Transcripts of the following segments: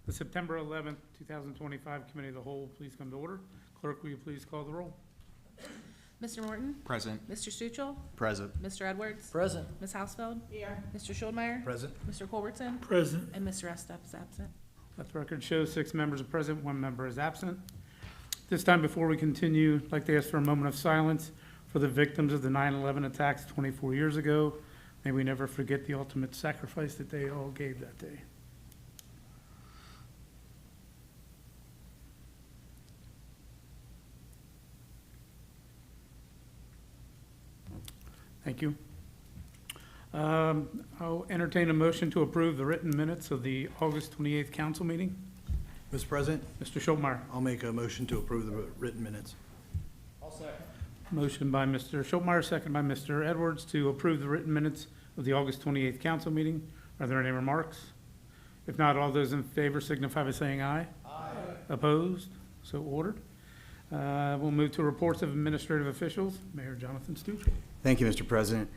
The September 11th, 2025 Committee of the Whole, please come to order. Clerk, will you please call the roll? Mr. Morton? Present. Mr. Stuchel? Present. Mr. Edwards? Present. Ms. Hausfeld? Here. Mr. Schuldmeyer? Present. Mr. Culbertson? Present. And Mr. Estep is absent. Let the record show 6 members are present, 1 member is absent. This time, before we continue, I'd like to ask for a moment of silence for the victims of the 9/11 attacks 24 years ago. May we never forget the ultimate sacrifice that they all gave that day. Thank you. I'll entertain a motion to approve the written minutes of the August 28th council meeting. Mr. President, Mr. Schultmeyer. I'll make a motion to approve the written minutes. Motion by Mr. Schultmeyer, second by Mr. Edwards to approve the written minutes of the August 28th council meeting. Are there any remarks? If not, all those in favor signify by saying aye. Aye. Opposed? So ordered. We'll move to reports of administrative officials. Mayor Jonathan Stuchel. Thank you, Mr. President.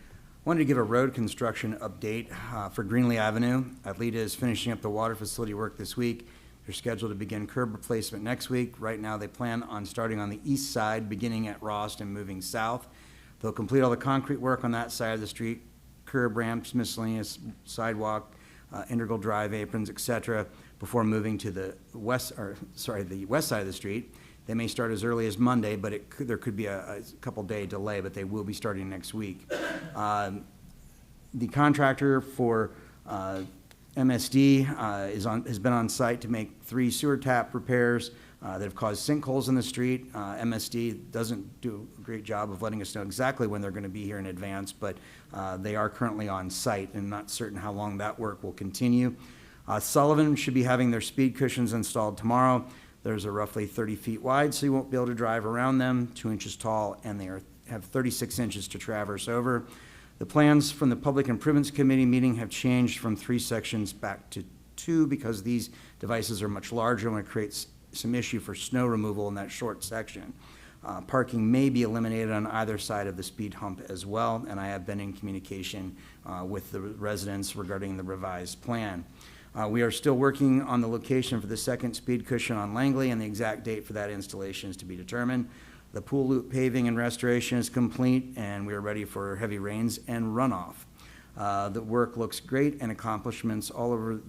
Wanted to give a road construction update for Greenlee Avenue. Atleta is finishing up the water facility work this week. They're scheduled to begin curb replacement next week. Right now, they plan on starting on the east side, beginning at Rost and moving south. They'll complete all the concrete work on that side of the street, curb ramps, miscellaneous sidewalk, integral drive aprons, etc., before moving to the west side of the street. They may start as early as Monday, but there could be a couple-day delay, but they will be starting next week. The contractor for MSD has been on site to make 3 sewer tap repairs that have caused sinkholes in the street. MSD doesn't do a great job of letting us know exactly when they're going to be here in advance, but they are currently on site and not certain how long that work will continue. Sullivan should be having their speed cushions installed tomorrow. Those are roughly 30 feet wide, so you won't be able to drive around them, 2 inches tall, and they have 36 inches to traverse over. The plans from the Public Improvements Committee meeting have changed from 3 sections back to 2 because these devices are much larger and it creates some issue for snow removal in that short section. Parking may be eliminated on either side of the speed hump as well, and I have been in communication with the residents regarding the revised plan. We are still working on the location for the second speed cushion on Langley, and the exact date for that installation is to be determined. The pool loop paving and restoration is complete, and we are ready for heavy rains and runoff. The work looks great and it complements all of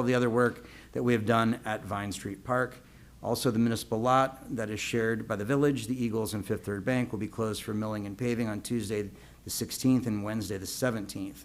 the other work that we have done at Vine Street Park. Also, the municipal lot that is shared by the village, the Eagles and Fifth Third Bank, will be closed for milling and paving on Tuesday the 16th and Wednesday the 17th.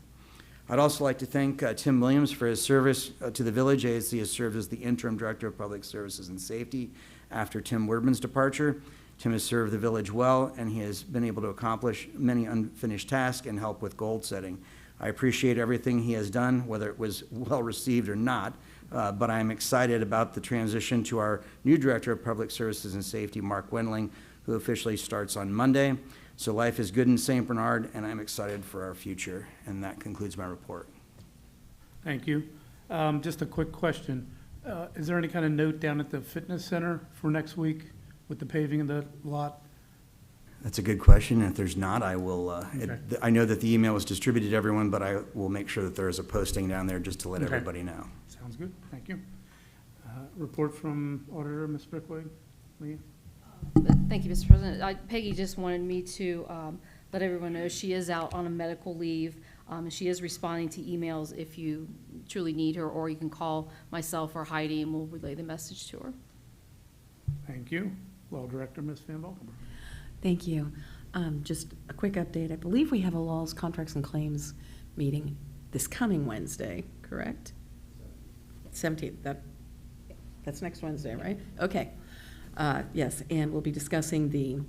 I'd also like to thank Tim Williams for his service to the village, as he has served as the interim director of public services and safety after Tim Wordman's departure. Tim has served the village well, and he has been able to accomplish many unfinished tasks and help with goal setting. I appreciate everything he has done, whether it was well received or not, but I'm excited about the transition to our new director of public services and safety, Mark Wendling, who officially starts on Monday. So life is good in St. Bernard, and I'm excited for our future. And that concludes my report. Thank you. Just a quick question. Is there any kind of note down at the fitness center for next week with the paving of the lot? That's a good question. If there's not, I will, Okay. I know that the email was distributed to everyone, but I will make sure that there is a posting down there just to let Okay. everybody know. Sounds good. Thank you. Report from Auditor, Ms. Brickway. Leah? Thank you, Mr. President. Peggy just wanted me to let everyone know she is out on a medical leave, and she is responding to emails if you truly need her, or you can call myself or Heidi, and we'll relay the message to her. Thank you. Law Director, Ms. Van Valkenburg. Thank you. Just a quick update. I believe we have a laws, contracts, and claims meeting this coming Wednesday, correct? 17th. That's next Wednesday, right? Okay. Yes, and we'll be discussing the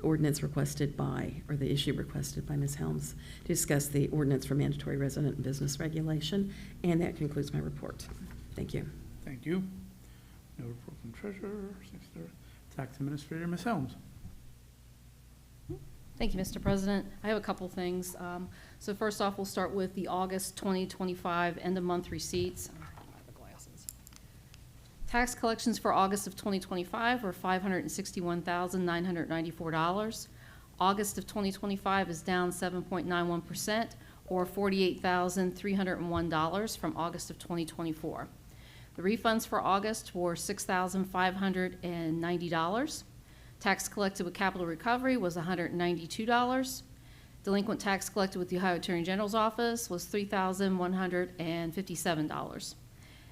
ordinance requested by, or the issue requested by Ms. Helms to discuss the ordinance for mandatory resident and business regulation. And that concludes my report. Thank you. Thank you. No report from Treasurer, Tax Administrator, Ms. Helms. Thank you, Mr. President. I have a couple things. So first off, we'll start with the August 2025 end-of-month receipts. Tax collections for August of 2025 were $561,994. August of 2025 is down 7.91%, or $48,301 from August of 2024. The refunds for August were $6,590. Tax collected with capital recovery was $192. Delinquent tax collected with the Ohio Attorney General's office was $3,157.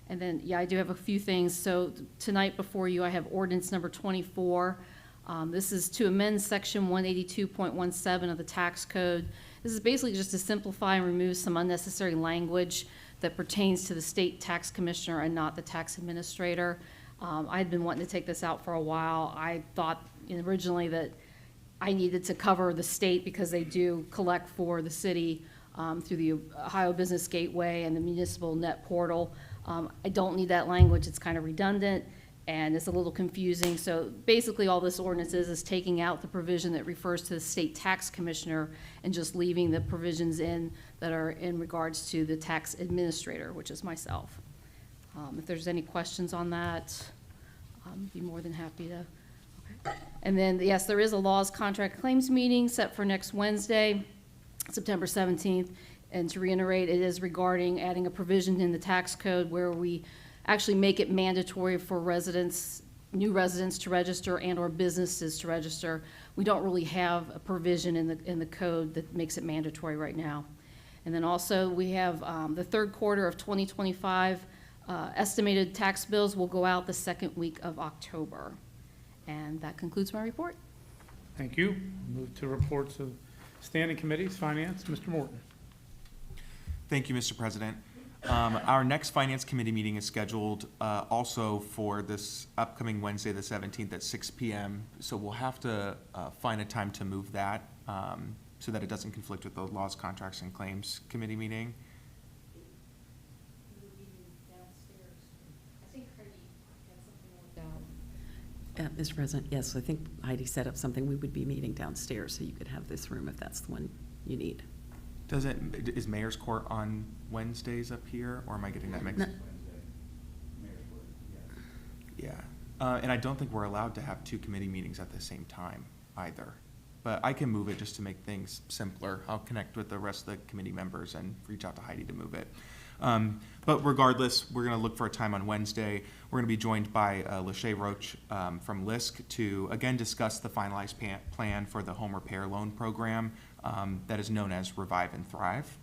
And then, yeah, I do have a few things. So tonight before you, I have ordinance number 24. This is to amend section 182.17 of the tax code. This is basically just to simplify and remove some unnecessary language that pertains to the state tax commissioner and not the tax administrator. I had been wanting to take this out for a while. I thought originally that I needed to cover the state because they do collect for the city through the Ohio Business Gateway and the municipal net portal. I don't need that language. It's kind of redundant and it's a little confusing. So basically all this ordinance is taking out the provision that refers to the state tax commissioner and just leaving the provisions in that are in regards to the tax administrator, which is myself. If there's any questions on that, I'd be more than happy to. Okay. And then, yes, there is a laws, contract, claims meeting set for next Wednesday, September 17th. And to reiterate, it is regarding adding a provision in the tax code where we actually make it mandatory for residents, new residents to register and or businesses to register. We don't really have a provision in the code that makes it mandatory right now. And then also we have the third quarter of 2025 estimated tax bills will go out the second week of October. And that concludes my report. Thank you. Move to reports of standing committees. Finance, Mr. Morton. Thank you, Mr. President. Our next Finance Committee meeting is scheduled also for this upcoming Wednesday, the 17th at 6 p.m. So we'll have to find a time to move that so that it doesn't conflict with the Laws, Contracts, and Claims Committee meeting. Mr. President, yes, I think Heidi set up something. We would be meeting downstairs, so you could have this room if that's the one you need. Is Mayor's Court on Wednesdays up here, or am I getting that mixed? No. Yeah, and I don't think we're allowed to have two committee meetings at the same time either. But I can move it just to make things simpler. I'll connect with the rest of the committee members and reach out to Heidi to move it. But regardless, we're going to look for a time on Wednesday. We're going to be joined by Lachey Roach from LISC to again discuss the finalized plan for the home repair loan program that is known as Revive and Thrive.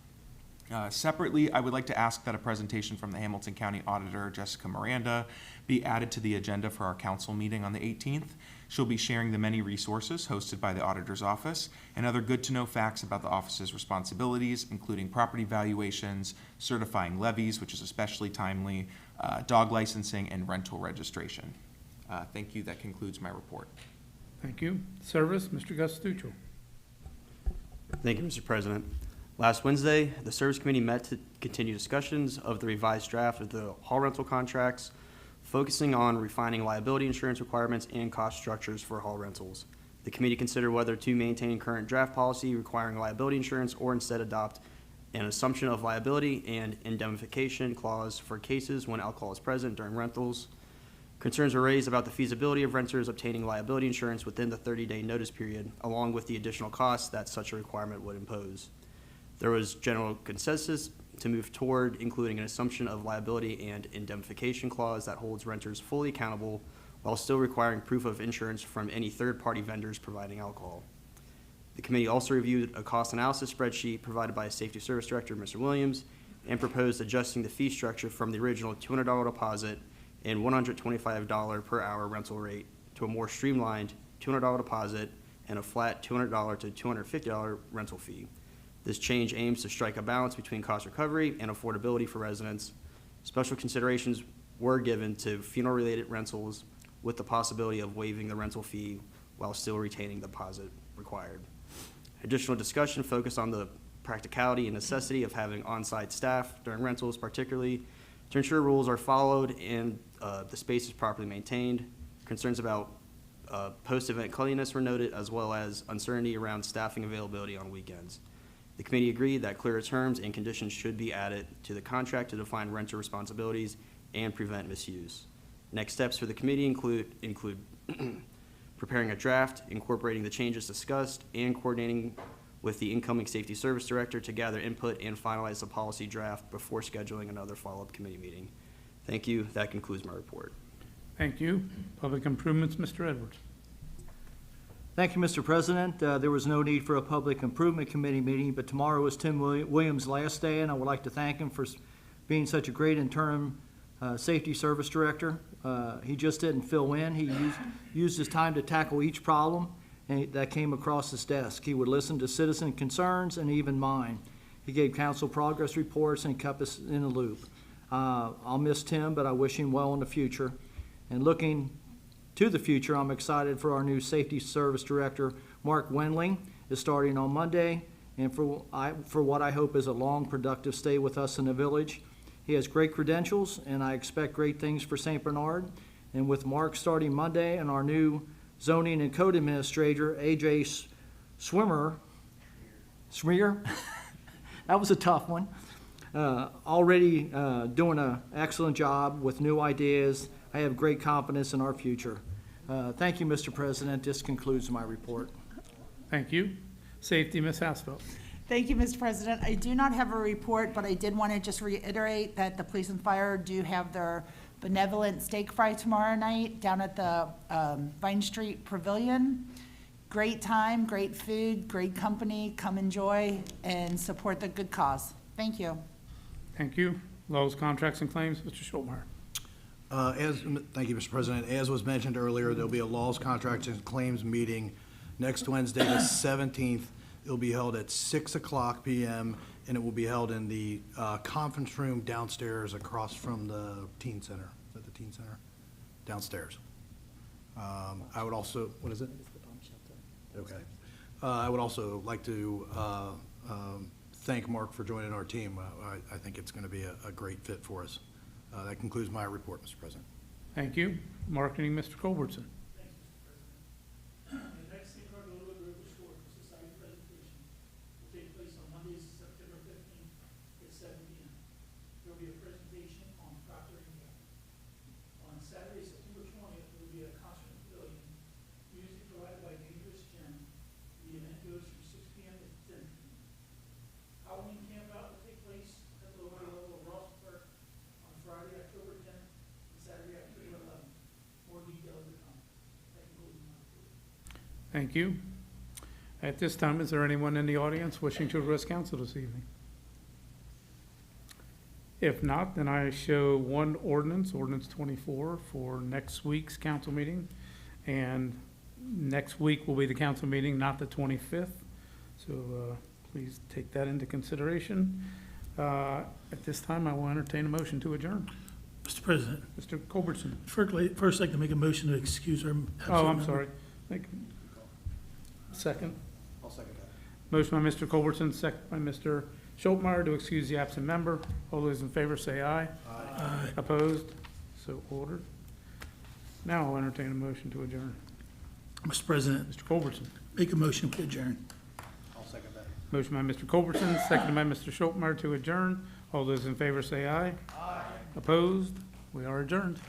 Separately, I would like to ask that a presentation from the Hamilton County Auditor, Jessica Miranda, be added to the agenda for our council meeting on the 18th. She'll be sharing the many resources hosted by the Auditor's Office and other good-to-know facts about the office's responsibilities, including property valuations, certifying levies, which is especially timely, dog licensing, and rental registration. Thank you. That concludes my report. Thank you. Service, Mr. Gustuccio. Thank you, Mr. President. Last Wednesday, the Service Committee met to continue discussions of the revised draft of the hall rental contracts, focusing on refining liability insurance requirements and cost structures for hall rentals. The committee considered whether to maintain current draft policy requiring liability insurance or instead adopt an assumption of liability and indemnification clause for cases when alcohol is present during rentals. Concerns were raised about the feasibility of renters obtaining liability insurance within the 30-day notice period, along with the additional costs that such a requirement would impose. There was general consensus to move toward including an assumption of liability and indemnification clause that holds renters fully accountable while still requiring proof of insurance from any third-party vendors providing alcohol. The committee also reviewed a cost analysis spreadsheet provided by Safety Service Director, Mr. Williams, and proposed adjusting the fee structure from the original $200 deposit and $125 per hour rental rate to a more streamlined $200 deposit and a flat $200 to $250 rental fee. This change aims to strike a balance between cost recovery and affordability for residents. Special considerations were given to funeral-related rentals with the possibility of waiving the rental fee while still retaining the deposit required. Additional discussion focused on the practicality and necessity of having on-site staff during rentals, particularly to ensure rules are followed and the space is properly maintained. Concerns about post-event cleanliness were noted, as well as uncertainty around staffing availability on weekends. The committee agreed that clearer terms and conditions should be added to the contract to define renter responsibilities and prevent misuse. Next steps for the committee include preparing a draft, incorporating the changes discussed, and coordinating with the incoming Safety Service Director to gather input and finalize the policy draft before scheduling another follow-up committee meeting. Thank you. That concludes my report. Thank you. Public Improvements, Mr. Edwards. Thank you, Mr. President. There was no need for a Public Improvement Committee meeting, but tomorrow is Tim Williams' last day, and I would like to thank him for being such a great interim Safety Service Director. He just didn't fill in. He used his time to tackle each problem that came across his desk. He would listen to citizen concerns and even mine. He gave council progress reports and kept us in the loop. I'll miss Tim, but I wish him well in the future. And looking to the future, I'm excited for our new Safety Service Director, Mark Wendling, is starting on Monday, and for what I hope is a long, productive stay with us in the village. He has great credentials, and I expect great things for St. Bernard. And with Mark starting Monday and our new Zoning and Code Administrator, AJ Smear, that was a tough one, already doing an excellent job with new ideas. I have great confidence in our future. Thank you, Mr. President. This concludes my report. Thank you. Safety, Ms. Haspel. Thank you, Mr. President. I do not have a report, but I did want to just reiterate that the police and fire do have their benevolent steak fry tomorrow night down at the Vine Street Pavilion. Great time, great food, great company. Come enjoy and support the good cause. Thank you. Thank you. Laws, Contracts, and Claims, Mr. Schultmeyer. Thank you, Mr. President. As was mentioned earlier, there'll be a laws, contracts, and claims meeting next Wednesday, the 17th. It'll be held at 6:00 p.m., and it will be held in the conference room downstairs across from the teen center. Is that the teen center? Downstairs. I would also, what is it? Okay. I would also like to thank Mark for joining our team. I think it's going to be a great fit for us. That concludes my report, Mr. President. Thank you. Marketing, Mr. Culbertson. The next St. Bernard River Historical Society presentation will take place on Monday, September 15th at 7 p.m. There will be a presentation on Procter & Gamble. On Saturday, September 20th, there will be a concert pavilion, music provided by Dangerous Jim. The event goes from 6 p.m. to 10 p.m. Halloween camp out will take place at the lower level of Ross Park on Friday, October 10th, and Saturday, October 11th. More details to come. That concludes my report. Thank you. At this time, is there anyone in the audience wishing to address council this evening? If not, then I show one ordinance, ordinance 24, for next week's council meeting. And next week will be the council meeting, not the 25th. So please take that into consideration. At this time, I will entertain a motion to adjourn. Mr. President, Mr. Culbertson. first I'd like to make a motion to excuse our. Oh, I'm sorry. Second. I'll second that. Motion by Mr. Culbertson, second by Mr. Schultmeyer to excuse the absent member. All those in favor say aye. Aye. Opposed? So ordered. Now I'll entertain a motion to adjourn. Mr. President, Mr. Culbertson. make a motion to adjourn. I'll second that. Motion by Mr. Culbertson, seconded by Mr. Schultmeyer to adjourn. All those in favor say aye. Aye. Opposed? We are adjourned.